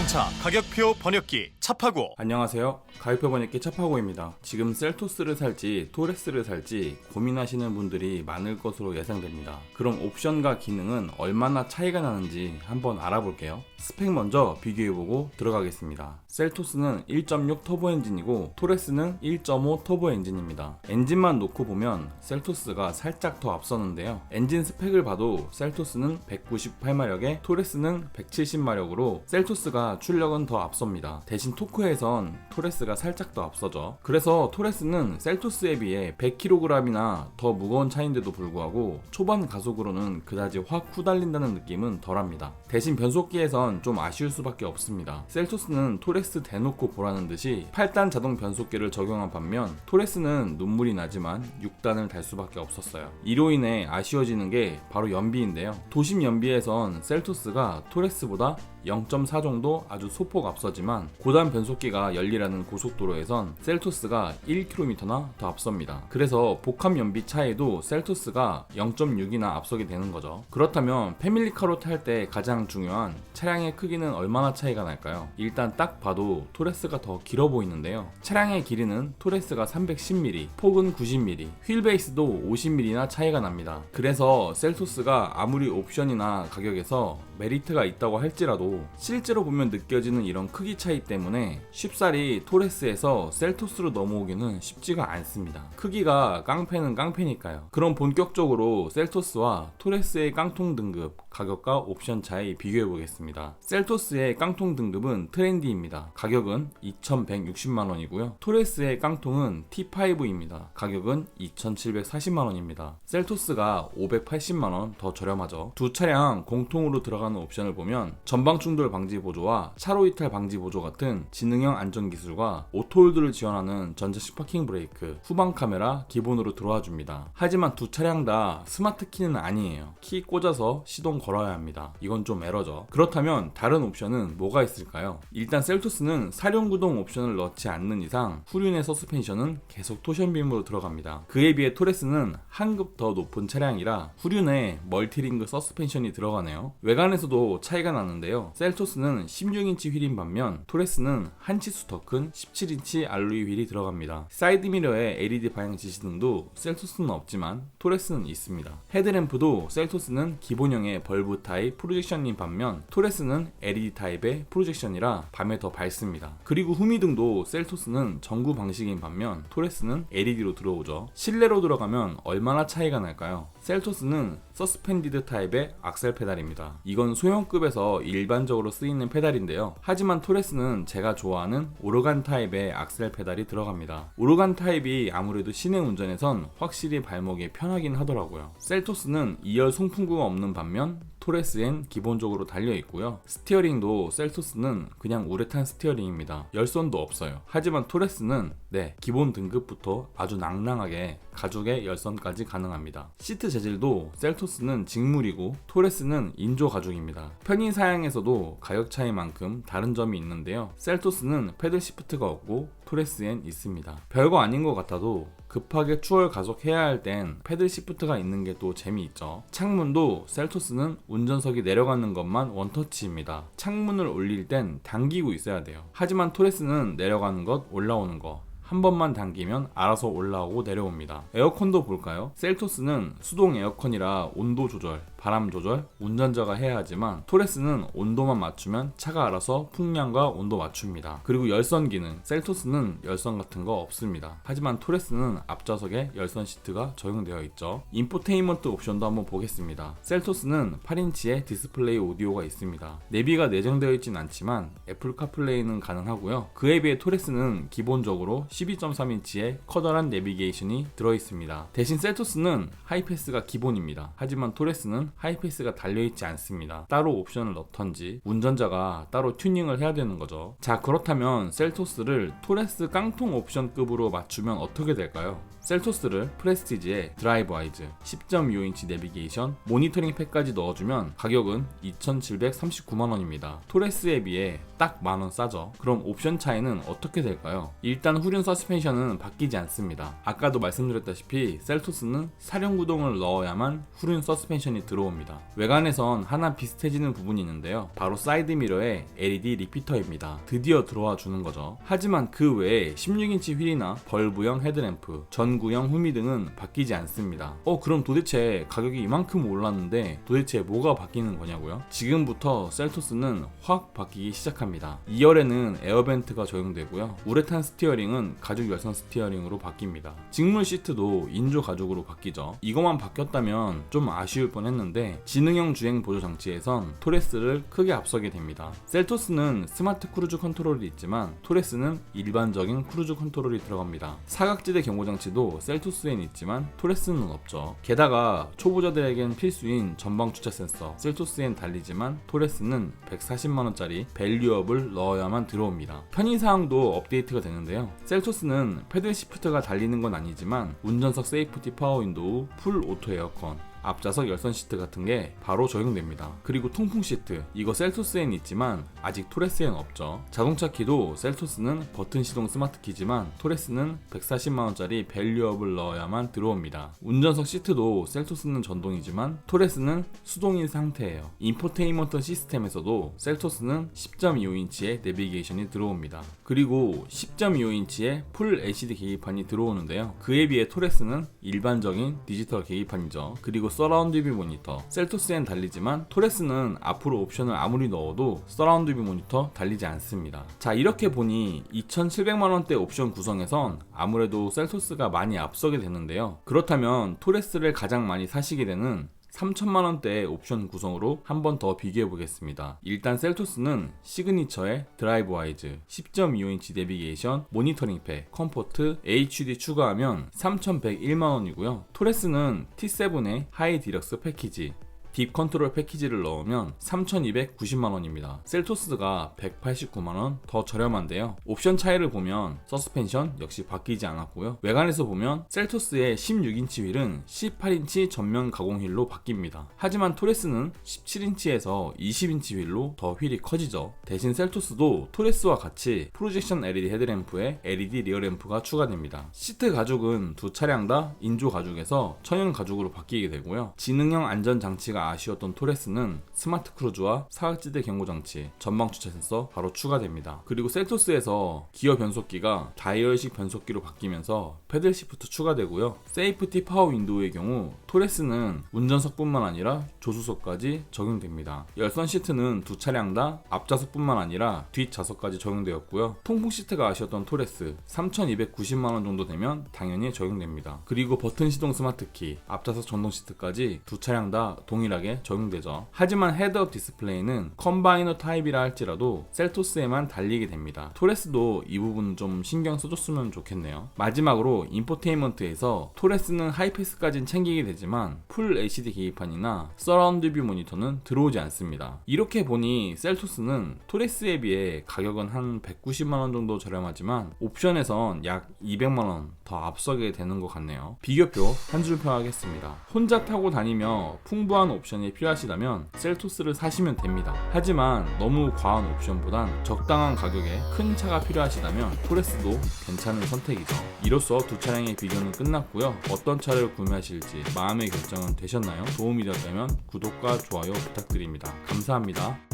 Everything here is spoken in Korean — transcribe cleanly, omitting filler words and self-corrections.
자동차 가격표 번역기 차파고. 안녕하세요. 가격표 번역기 차파고입니다. 지금 셀토스를 살지 토레스를 살지 고민하시는 분들이 많을 것으로 예상됩니다. 그럼 옵션과 기능은 얼마나 차이가 나는지 한번 알아볼게요. 스펙 먼저 비교해보고 들어가겠습니다. 셀토스는 1.6 터보 엔진이고 토레스는 1.5 터보 엔진입니다. 엔진만 놓고 보면 셀토스가 살짝 더 앞서는데요. 엔진 스펙을 봐도 셀토스는 198마력에 토레스는 170마력으로 셀토스가 출력은 더 앞섭니다. 대신 토크에선 토레스가 살짝 더 앞서죠. 그래서 토레스는 셀토스에 비해 100kg이나 더 무거운 차인데도 불구하고 초반 가속으로는 그다지 확 후달린다는 느낌은 덜합니다. 대신 변속기에선 좀 아쉬울 수밖에 없습니다. 셀토스는 토레스 대놓고 보라는 듯이 8단 자동 변속기를 적용한 반면 토레스는 눈물이 나지만 6단을 달 수밖에 없었어요. 이로 인해 아쉬워지는 게 바로 연비인데요. 도심 연비에선 셀토스가 토레스보다 0.4 정도 아주 소폭 앞서지만 고단 변속기가 열리라는 고속도로에선 셀토스가 1km나 더 앞섭니다. 그래서 복합 연비 차에도 셀토스가 0.6이나 앞서게 되는 거죠. 그렇다면 패밀리카로 탈 때 가장 중요한 차량의 크기는 얼마나 차이가 날까요? 일단 딱 봐도 토레스가 더 길어 보이는데요. 차량의 길이는 토레스가 310mm, 폭은 90mm, 휠베이스도 50mm나 차이가 납니다. 그래서 셀토스가 아무리 옵션이나 가격에서 메리트가 있다고 할지라도 실제로 보면 느껴지는 이런 크기 차이 때문에 쉽사리 토레스에서 셀토스로 넘어오기는 쉽지가 않습니다. 크기가 깡패는 깡패니까요. 그럼 본격적으로 셀토스와 토레스의 깡통 등급, 가격과 옵션 차이 비교해 보겠습니다. 셀토스의 깡통 등급은 트렌디입니다. 가격은 2,160만원이고요. 토레스의 깡통은 T5입니다. 가격은 2,740만원입니다. 셀토스가 580만원 더 저렴하죠. 두 차량 공통으로 들어가는 옵션을 보면 전방 충돌 방지 보조와 차로 이탈 방지 보조 같은 지능형 안전 기술과 오토홀드를 지원하는 전자식 파킹 브레이크, 후방 카메라 기본으로 들어와 줍니다. 하지만 두 차량 다 스마트 키는 아니에요. 키 꽂아서 시동 걸어야 합니다. 이건 좀 에러죠. 그렇다면 다른 옵션은 뭐가 있을까요? 일단 셀토스는 사륜구동 옵션을 넣지 않는 이상 후륜의 서스펜션은 계속 토션빔으로 들어갑니다. 그에 비해 토레스는 한 급 더 높은 차량이라 후륜에 멀티링그 서스펜션이 들어가네요. 외관에서도 차이가 나는데요. 셀토스는 16인치 휠인 반면 토레스는 한 치수 더 큰 17인치 알로이 휠이 들어갑니다. 사이드미러에 LED 방향 지시등도 셀토스는 없지만 토레스는 있습니다. 헤드램프도 셀토스는 기본형의 벌브 타입 프로젝션인 반면 토레스는 LED 타입의 프로젝션이라 밤에 더 밝습니다. 그리고 후미등도 셀토스는 전구 방식인 반면 토레스는 LED로 들어오죠. 실내로 들어가면 얼마나 차이가 날까요? 셀토스는 서스펜디드 타입의 악셀 페달입니다. 이건 소형급에서 일반적으로 쓰이는 페달인데요. 하지만 토레스는 제가 좋아하는 오르간 타입의 악셀 페달이 들어갑니다. 오르간 타입이 아무래도 시내 운전에선 확실히 발목이 편하긴 하더라고요. 셀토스는 2열 송풍구가 없는 반면 토레스엔 기본적으로 달려있고요. 스티어링도 셀토스는 그냥 우레탄 스티어링입니다. 열선도 없어요. 하지만 토레스는 기본 등급부터 아주 낭낭하게 가죽의 열선까지 가능합니다. 시트 재질도 셀토스는 직물이고 토레스는 인조 가죽입니다. 편의 사양에서도 가격 차이만큼 다른 점이 있는데요. 셀토스는 패들 시프트가 없고 토레스엔 있습니다. 별거 아닌 것 같아도 급하게 추월 가속해야 할 땐 패들 시프트가 있는 게 또 재미있죠. 창문도 셀토스는 운전석이 내려가는 것만 원터치입니다. 창문을 올릴 땐 당기고 있어야 돼요. 하지만 토레스는 내려가는 것, 올라오는 것 한 번만 당기면 알아서 올라오고 내려옵니다. 에어컨도 볼까요? 셀토스는 수동 에어컨이라 온도 조절, 바람 조절, 운전자가 해야 하지만 토레스는 온도만 맞추면 차가 알아서 풍량과 온도 맞춥니다. 그리고 열선 기능, 셀토스는 열선 같은 거 없습니다. 하지만 토레스는 앞좌석에 열선 시트가 적용되어 있죠. 인포테인먼트 옵션도 한번 보겠습니다. 셀토스는 8인치의 디스플레이 오디오가 있습니다. 내비가 내장되어 있진 않지만 애플 카플레이는 가능하고요. 그에 비해 토레스는 기본적으로 12.3인치의 커다란 내비게이션이 들어있습니다. 대신 셀토스는 하이패스가 기본입니다. 하지만 토레스는 하이패스가 달려있지 않습니다. 따로 옵션을 넣던지 운전자가 따로 튜닝을 해야 되는 거죠. 자, 그렇다면 셀토스를 토레스 깡통 옵션급으로 맞추면 어떻게 될까요? 셀토스를 프레스티지에 드라이브 와이즈, 10.25인치 내비게이션, 모니터링 팩까지 넣어주면 가격은 2,739만원입니다. 토레스에 비해 딱 만원 싸죠. 그럼 옵션 차이는 어떻게 될까요? 일단 후륜 서스펜션은 바뀌지 않습니다. 아까도 말씀드렸다시피 셀토스는 사륜구동을 넣어야만 후륜 서스펜션이 들어옵니다. 외관에선 하나 비슷해지는 부분이 있는데요. 바로 사이드 미러에 LED 리피터입니다. 드디어 들어와 주는 거죠. 하지만 그 외에 16인치 휠이나 벌브형 헤드램프, 전구형 후미 등은 바뀌지 않습니다. 그럼 도대체 가격이 이만큼 올랐는데 도대체 뭐가 바뀌는 거냐고요? 지금부터 셀토스는 확 바뀌기 시작합니다. 2열에는 에어벤트가 적용되고요. 우레탄 스티어링은 가죽 열선 스티어링으로 바뀝니다. 직물 시트도 인조 가죽으로 바뀌죠. 이것만 바뀌었다면 좀 아쉬울 뻔했는데 지능형 주행 보조 장치에선 토레스를 크게 앞서게 됩니다. 셀토스는 스마트 크루즈 컨트롤이 있지만 토레스는 일반적인 크루즈 컨트롤이 들어갑니다. 사각지대 경고 장치도 셀토스엔 있지만 토레스는 없죠. 게다가 초보자들에겐 필수인 전방 주차 센서 셀토스엔 달리지만 토레스는 140만원짜리 밸류업을 넣어야만 들어옵니다. 편의사항도 업데이트가 되는데요. 셀토스는 패들 시프트가 달리는 건 아니지만 운전석 세이프티 파워 윈도우, 풀 오토 에어컨, 앞좌석 열선 시트 같은 게 바로 적용됩니다. 그리고 통풍 시트, 이거 셀토스엔 있지만 아직 토레스엔 없죠. 자동차 키도 셀토스는 버튼 시동 스마트 키지만 토레스는 140만원짜리 밸류업을 넣어야만 들어옵니다. 운전석 시트도 셀토스는 전동이지만 토레스는 수동인 상태예요. 인포테인먼트 시스템에서도 셀토스는 10.25인치의 내비게이션이 들어옵니다. 그리고 10.25인치의 풀 LCD 계기판이 들어오는데요. 그에 비해 토레스는 일반적인 디지털 계기판이죠. 그리고 서라운드 뷰 모니터, 셀토스엔 달리지만 토레스는 앞으로 옵션을 아무리 넣어도 서라운드 뷰 모니터 달리지 않습니다. 자, 이렇게 보니 2,700만원대 옵션 구성에선 아무래도 셀토스가 많이 앞서게 되는데요. 그렇다면 토레스를 가장 많이 사시게 되는 3,000만원대의 옵션 구성으로 한 번 더 비교해 보겠습니다. 일단 셀토스는 시그니처의 드라이브 와이즈, 10.25인치 내비게이션, 모니터링 팩, 컴포트, HD 추가하면 3,101만원이고요. 토레스는 T7의 하이 디럭스 패키지, 딥 컨트롤 패키지를 넣으면 3,290만원입니다. 셀토스가 189만원 더 저렴한데요. 옵션 차이를 보면 서스펜션 역시 바뀌지 않았고요. 외관에서 보면 셀토스의 16인치 휠은 18인치 전면 가공 휠로 바뀝니다. 하지만 토레스는 17인치에서 20인치 휠로 더 휠이 커지죠. 대신 셀토스도 토레스와 같이 프로젝션 LED 헤드램프에 LED 리어램프가 추가됩니다. 시트 가죽은 두 차량 다 인조 가죽에서 천연 가죽으로 바뀌게 되고요. 지능형 안전 장치가 아쉬웠던 토레스는 스마트 크루즈와 사각지대 경고 장치, 전방 주차 센서 바로 추가됩니다. 그리고 셀토스에서 기어 변속기가 다이얼식 변속기로 바뀌면서 패들 시프트 추가되고요. 세이프티 파워 윈도우의 경우 토레스는 운전석뿐만 아니라 조수석까지 적용됩니다. 열선 시트는 두 차량 다 앞좌석뿐만 아니라 뒷좌석까지 적용되었고요. 통풍 시트가 아쉬웠던 토레스 3,290만원 정도 되면 당연히 적용됩니다. 그리고 버튼 시동 스마트 키, 앞좌석 전동 시트까지 두 차량 다 동일하게 적용되죠. 하지만 헤드업 디스플레이는 컴바이너 타입이라 할지라도 셀토스에만 달리게 됩니다. 토레스도 이 부분 좀 신경 써줬으면 좋겠네요. 마지막으로 인포테인먼트에서 토레스는 하이패스까지는 챙기게 되지만 풀 LCD 계기판이나 서라운드 뷰 모니터는 들어오지 않습니다. 이렇게 보니 셀토스는 토레스에 비해 가격은 한 190만원 정도 저렴하지만 옵션에선 약 200만원 더 앞서게 되는 것 같네요. 비교표 한 줄 평하겠습니다. 혼자 타고 다니며 풍부한 옵션이 필요하시다면 셀토스를 사시면 됩니다. 하지만 너무 과한 옵션보단 적당한 가격에 큰 차가 필요하시다면 토레스도 괜찮은 선택이죠. 이로써 두 차량의 비교는 끝났고요. 어떤 차를 구매하실지 마음의 결정은 되셨나요? 도움이 되었다면 구독과 좋아요 부탁드립니다. 감사합니다.